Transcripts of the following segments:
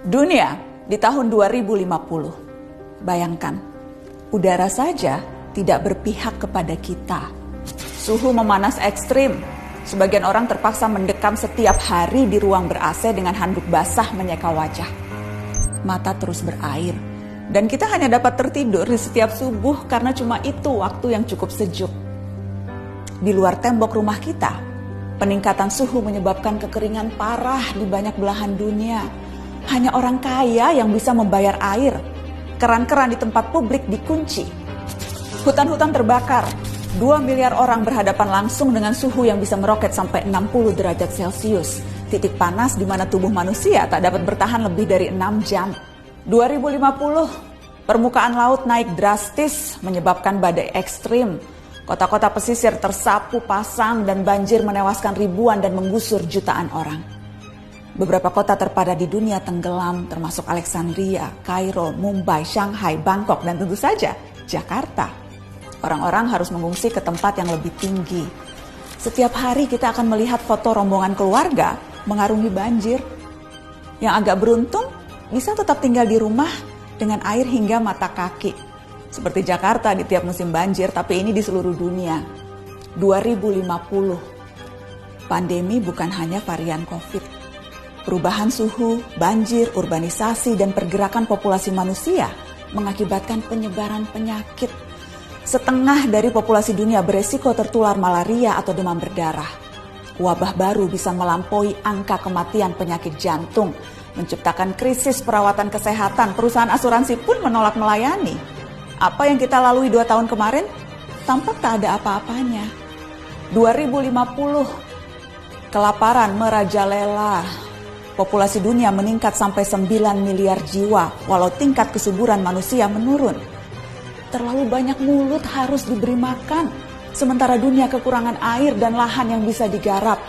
Dunia di tahun 2050. Bayangkan, udara saja tidak berpihak kepada kita. Suhu memanas ekstrim. Sebagian orang terpaksa mendekam setiap hari di ruang ber-AC dengan handuk basah menyeka wajah. Mata terus berair. Dan kita hanya dapat tertidur di setiap subuh karena cuma itu waktu yang cukup sejuk. Di luar tembok rumah kita, peningkatan suhu menyebabkan kekeringan parah di banyak belahan dunia. Hanya orang kaya yang bisa membayar air. Keran-keran di tempat publik dikunci. Hutan-hutan terbakar. 2 miliar orang berhadapan langsung dengan suhu yang bisa meroket sampai 60 derajat Celcius. Titik panas di mana tubuh manusia tak dapat bertahan lebih dari 6 jam. 2050, permukaan laut naik drastis menyebabkan badai ekstrim. Kota-kota pesisir tersapu pasang dan banjir menewaskan ribuan dan menggusur jutaan orang. Beberapa kota terpadat di dunia tenggelam, termasuk Alexandria, Kairo, Mumbai, Shanghai, Bangkok, dan tentu saja Jakarta. Orang-orang harus mengungsi ke tempat yang lebih tinggi. Setiap hari kita akan melihat foto rombongan keluarga mengarungi banjir. Yang agak beruntung bisa tetap tinggal di rumah dengan air hingga mata kaki. Seperti Jakarta di tiap musim banjir, tapi ini di seluruh dunia. 2050. Pandemi bukan hanya varian COVID. Perubahan suhu, banjir, urbanisasi, dan pergerakan populasi manusia mengakibatkan penyebaran penyakit. Setengah dari populasi dunia beresiko tertular malaria atau demam berdarah. Wabah baru bisa melampaui angka kematian penyakit jantung, menciptakan krisis perawatan kesehatan. Perusahaan asuransi pun menolak melayani. Apa yang kita lalui 2 tahun kemarin tampak tak ada apa-apanya. 2050, kelaparan merajalela. Populasi dunia meningkat sampai 9 miliar jiwa, walau tingkat kesuburan manusia menurun. Terlalu banyak mulut harus diberi makan, sementara dunia kekurangan air dan lahan yang bisa digarap.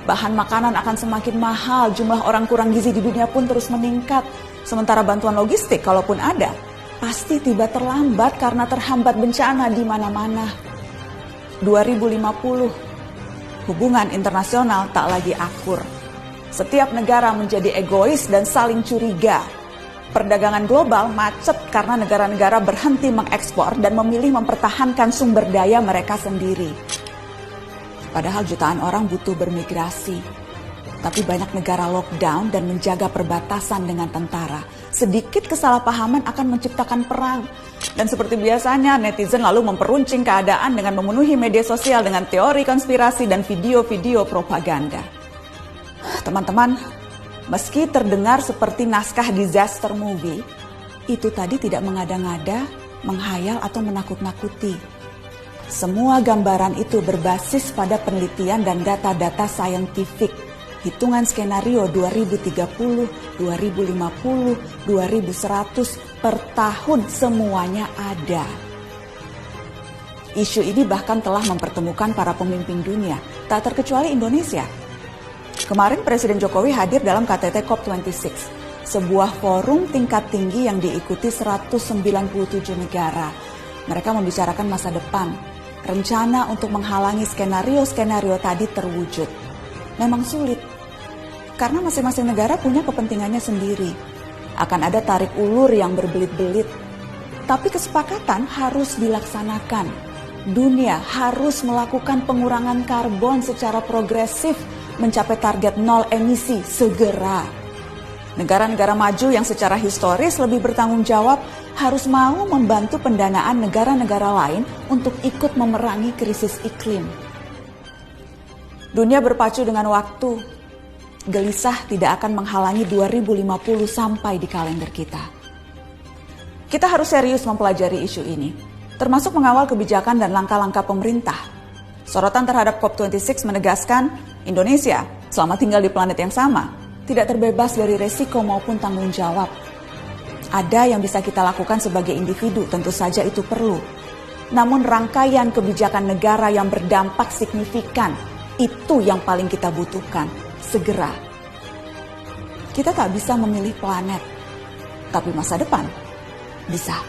Bahan makanan akan semakin mahal, jumlah orang kurang gizi di dunia pun terus meningkat. Sementara bantuan logistik, kalaupun ada, pasti tiba terlambat karena terhambat bencana di mana-mana. 2050, hubungan internasional tak lagi akur. Setiap negara menjadi egois dan saling curiga. Perdagangan global macet karena negara-negara berhenti mengekspor dan memilih mempertahankan sumber daya mereka sendiri. Padahal jutaan orang butuh bermigrasi. Tapi banyak negara lockdown dan menjaga perbatasan dengan tentara. Sedikit kesalahpahaman akan menciptakan perang. Dan seperti biasanya, netizen lalu memperuncing keadaan dengan memenuhi media sosial dengan teori konspirasi dan video-video propaganda. Teman-teman, meski terdengar seperti naskah disaster movie, itu tadi tidak mengada-ngada, menghayal atau menakut-nakuti. Semua gambaran itu berbasis pada penelitian dan data-data saintifik. Hitungan skenario 2030, 2050, 2100 per tahun semuanya ada. Isu ini bahkan telah mempertemukan para pemimpin dunia, tak terkecuali Indonesia. Kemarin Presiden Jokowi hadir dalam KTT COP26, sebuah forum tingkat tinggi yang diikuti 197 negara. Mereka membicarakan masa depan, rencana untuk menghalangi skenario-skenario tadi terwujud. Memang sulit, karena masing-masing negara punya kepentingannya sendiri. Akan ada tarik ulur yang berbelit-belit, tapi kesepakatan harus dilaksanakan. Dunia harus melakukan pengurangan karbon secara progresif, mencapai target 0 emisi segera. Negara-negara maju yang secara historis lebih bertanggung jawab harus mau membantu pendanaan negara-negara lain untuk ikut memerangi krisis iklim. Dunia berpacu dengan waktu. Gelisah tidak akan menghalangi 2050 sampai di kalender kita. Kita harus serius mempelajari isu ini, termasuk mengawal kebijakan dan langkah-langkah pemerintah. Sorotan terhadap COP26 menegaskan Indonesia selama tinggal di planet yang sama tidak terbebas dari resiko maupun tanggung jawab. Ada yang bisa kita lakukan sebagai individu, tentu saja itu perlu. Namun rangkaian kebijakan negara yang berdampak signifikan, itu yang paling kita butuhkan segera. Kita tak bisa memilih planet, tapi masa depan bisa.